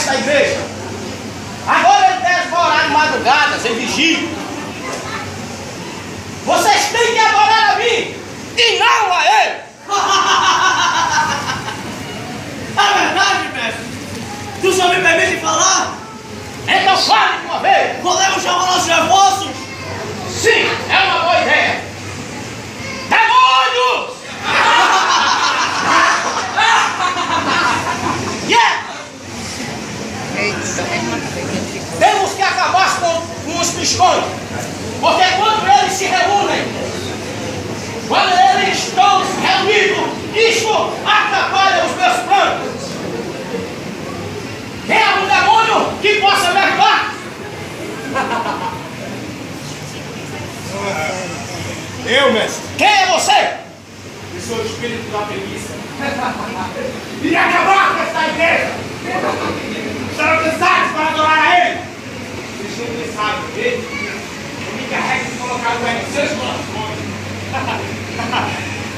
desta igreja. Agora ele deve orar de madrugadas, em vigília. Vocês têm que adorar a mim e não a ele. É verdade, mestre. Tu só me permite falar? Então fale de uma vez. Podemos chamar nossos reforços? Sim, é uma boa ideia. Demônios! Yeah! Temos que acabar com os piscões. Porque quando eles se reúnem, quando eles estão reunidos, isso atrapalha os meus planos. Tem algum demônio que possa me ajudar? Eu, mestre. Quem é você? Eu sou o espírito da preguiça. E acabar com esta igreja. Serão cansados para adorar a ele. Vocês não pensaram, ele me carrega de colocar o pé nos seus corações.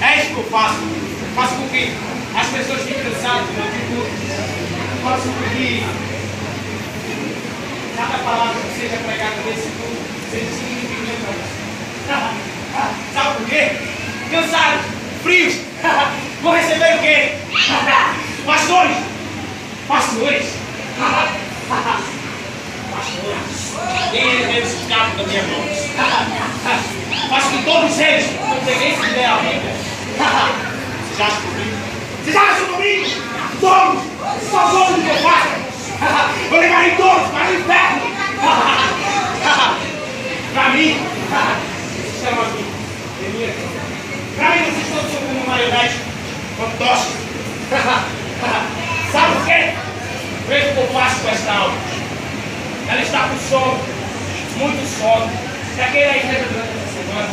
É isso que eu faço. Faço com que as pessoas fiquem cansadas de ouvir tudo. Faço com que cada palavra que seja pregada nesse mundo seja significante para você. Sabe por quê? Cansados, frios. Vou receber o quê? Pastores. Pastores. Quem eles escapam da minha mão? Mas que todos eles não têm esse ideia a Bíblia. Vocês acham comigo? Vocês acham comigo? Todos! Só todos que eu faço! Vou levar em todos para o inferno! Para mim, vocês chamam a mim. Para mim, vocês todos são como marionete, fantoches. Sabe por quê? Veja o que eu faço com esta alma. Ela está com sono, muito sono. Para quem é igreja durante essa semana,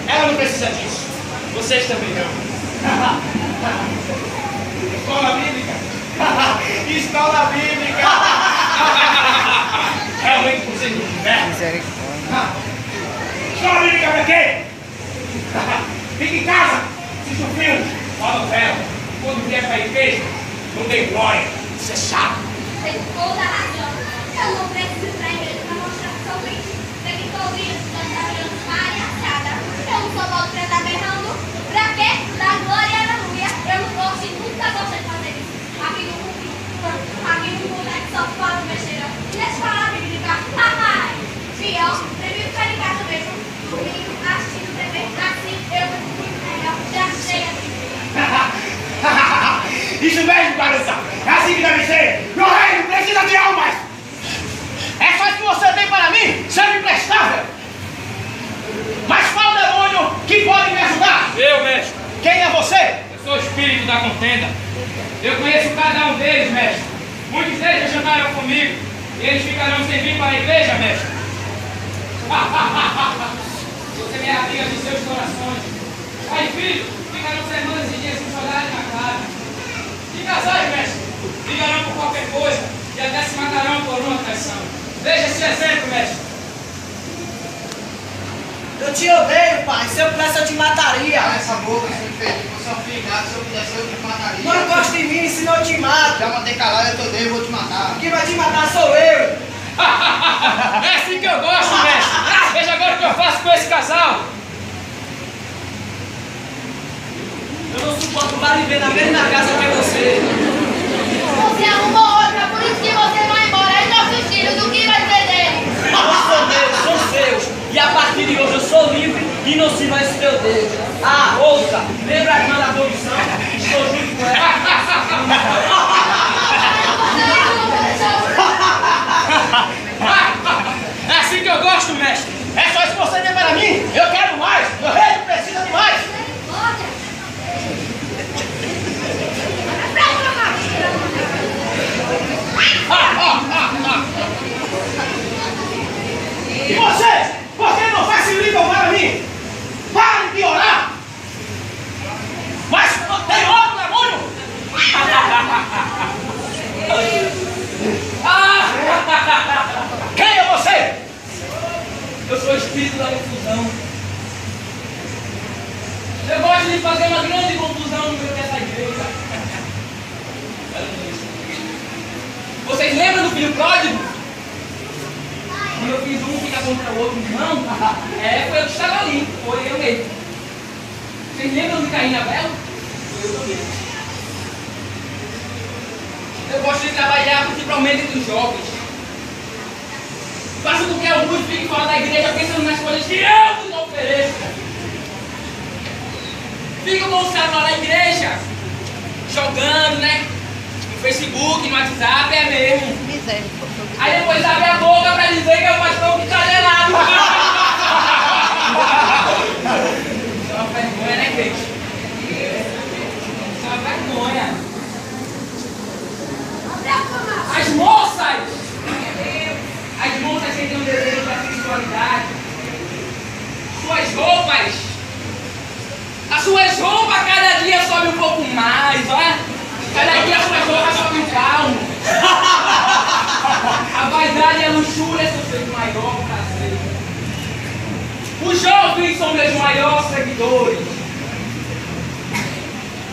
ela não precisa disso. Vocês também não. Escola bíblica. Escola bíblica. Realmente vocês não tiveram. Escola bíblica para quê? Fica em casa, assiste um filme, uma novela. Quando vier para a igreja, não dê glória. Isso é chato. Tem toda a razão. Eu não preciso ir para a igreja para mostrar que sou crente. Tem que estou ouvindo, cantando palhaçada. Eu não sou volto para estar berrando. Para quê? Da glória e aleluia. Eu não gosto e nunca gostei de fazer isso. Aqui no mundo é que só falo besteira. E deixa eu falar, bíblica. Pior, prefiro ficar em casa mesmo. Dormindo, assistindo TV. Assim eu vou muito melhor. Já sei a Isso mesmo, cabeça! É assim que deve ser! Meu reino precisa de almas! É só isso que você tem para mim, ser imprestável! Mas qual demônio que pode me ajudar? Eu, mestre. Quem é você? Eu sou o espírito da contenda. Eu conheço cada um deles, mestre. Muitos deles já jantaram comigo. E eles ficarão sem vir para a igreja, mestre. Você me amiga dos seus corações. Pai e filho, ficarão semanas e dias com saudade na cara. E casais, mestre, brigarão por qualquer coisa e até se matarão por uma traição. Veja esse exemplo, mestre. Eu te odeio, pai. Se eu pudesse, eu te mataria. Cala essa boca, seu infeliz. Você é um filhado. Se eu pudesse, eu te mataria. Não gosta de mim, senão eu te mato. Já mandei calar, eu te odeio, eu vou te matar. Quem vai te matar sou eu. É assim que eu gosto, mestre. Veja agora o que eu faço com esse casal. Eu não suporto mais viver na mesma casa que você. Você arrumou outra, por isso que você vai embora. E nossos filhos, o que vai ser deles? Não são meus, são seus. E a partir de hoje eu sou livre e não sirvo a esse teu Deus. Ah, ouça, lembra a irmã da abolição? Estou junto com ela. É assim que eu gosto, mestre. É só isso que você tem para mim? Eu quero mais! Meu reino precisa de mais! E vocês? Por que não facilitam para mim? Parem de orar! Mas tem outro demônio filho pródigo? Quando eu fiz um ficar contra o outro, não, foi eu que estava ali, foi eu mesmo. Vocês lembram de Caim e Abel? Foi eu também. Eu gosto de trabalhar principalmente com os jovens. Faço com que alguns fiquem fora da igreja pensando nas coisas que eu vos ofereço. Ficam com o celular na igreja, jogando, né? No Facebook, no WhatsApp, é mesmo. Aí depois abre a boca pra dizer que é o pastor que está gelado. Isso é uma vergonha, né, gente? Isso é uma vergonha. As moças que têm um desejo da sexualidade, as suas roupas cada dia sobe um pouco mais, olha. Cada dia as suas roupas sobem um palmo. A vaidade e a luxúria são seus maiores prazeres. Os jovens são meus maiores seguidores.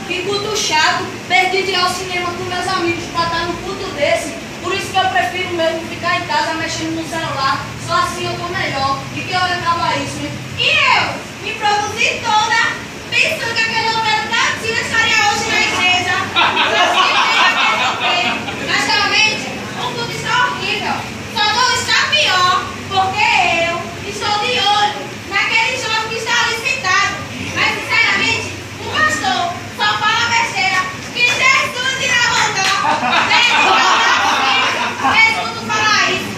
Que culto chato, perdi de ir ao cinema com meus amigos pra estar num culto desse. Por isso que eu prefiro mesmo ficar em casa mexendo no celular. Só assim eu tô melhor. E que hora acaba isso, hein? E eu me produzi toda pensando que aquele número tadinho estaria hoje na igreja. Mas realmente, o culto está horrível. Só não está pior, porque eu estou de olho naquele jovem que está ali sentado. Mas sinceramente, o pastor só fala besteira que Jesus irá voltar. Escuto falar isso.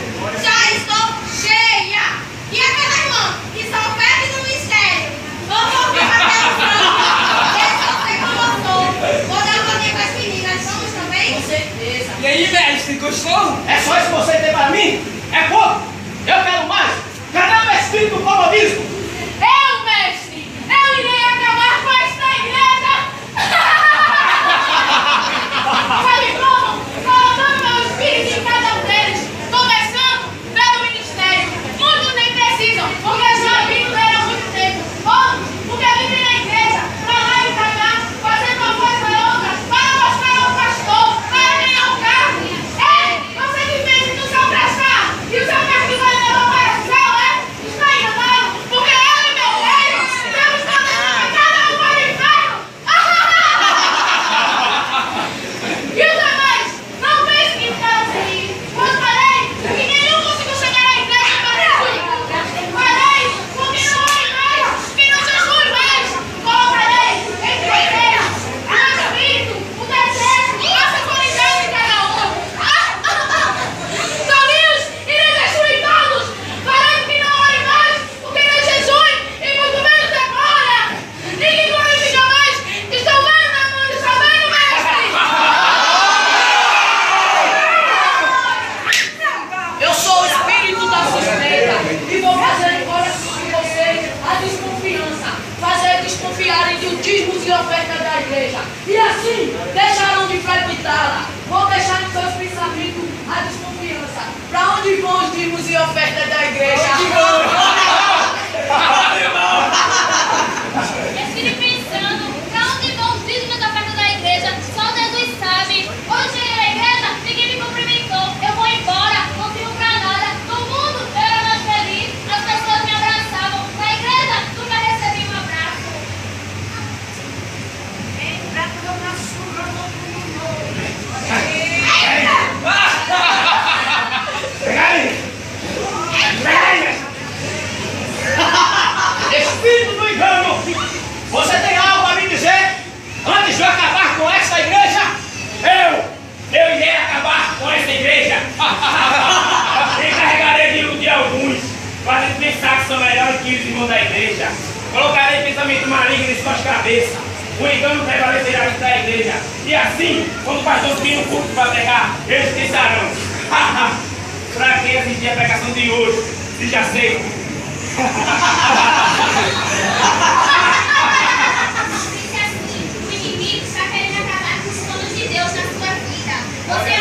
Já estou cheia. E aquela irmã que só perde no mistério. Vamos ouvir para o frango. Deixa eu ser como eu sou. Vou dar uma com as meninas. Vamos também? Com certeza. E aí, mestre, gostou? É só isso que você tem para mim? É pouco? Eu quero mais. Cadê o espírito do comunismo? Eu, mestre, eu irei acabar com esta igreja. Sabe como? Colocando meu espírito em cada um deles. Começando pelo ministério. Muitos nem precisam, porque já vivem dele há muito tempo. Outros, porque vivem na igreja, pra lá e pra cá, fazendo uma coisa ou outra, para mostrar ao pastor, para ganhar um carro. Ei, você que fez do seu prestar, e o seu carro vai levar para o céu, é? Está enganado, porque eu e meu filho temos todas cada um para o inferno. E os demais, não pense que ficaram sem ir. Eu falei que nenhum conseguiu chegar à igreja para Jesus. Falei porque não há igreja que não Jesus mais. Colocarei entre a igreja o espírito, o desejo, a sexualidade de cada um. Sozinhos irei destruir todos. Farei que não ore mais, porque nem Jesus e muito menos demora. Ninguém glorifica mais. Estou vendo na mão, está vendo, mestre? Eu sou o espírito da suspeita e vou fazer embora de vocês a desconfiança, fazer desconfiarem de dízimos e ofertas da igreja. E assim deixarão de frequentá-la. Vou deixar nos seus pensamentos a desconfiança. Para onde vão os dízimos e ofertas da igreja? Eu fiquei pensando, pra onde vão os dízimos da oferta da igreja? Só Jesus sabe. Quando eu cheguei na igreja, ninguém me cumprimentou. Eu vou embora, não sirvo pra nada. No mundo eu era mais feliz, as pessoas me abraçavam. Na igreja, nunca recebi um abraço. Pega aí! Pega aí! Espírito do engano! Você tem algo a me dizer? Antes de eu acabar com esta igreja? Eu irei acabar com essa igreja. Encarregarei de iludir alguns, fazendo pensar que são melhores que os irmãos da igreja. Colocarei pensamento maligno em suas cabeças. O engano prevalecerá dentro da igreja. E assim, quando o pastor subir no culto para pregar, eles pensarão: para que assistir a pregação de hoje, se já sei? Disse assim, o inimigo está querendo acabar com os planos de Deus na sua vida. Você é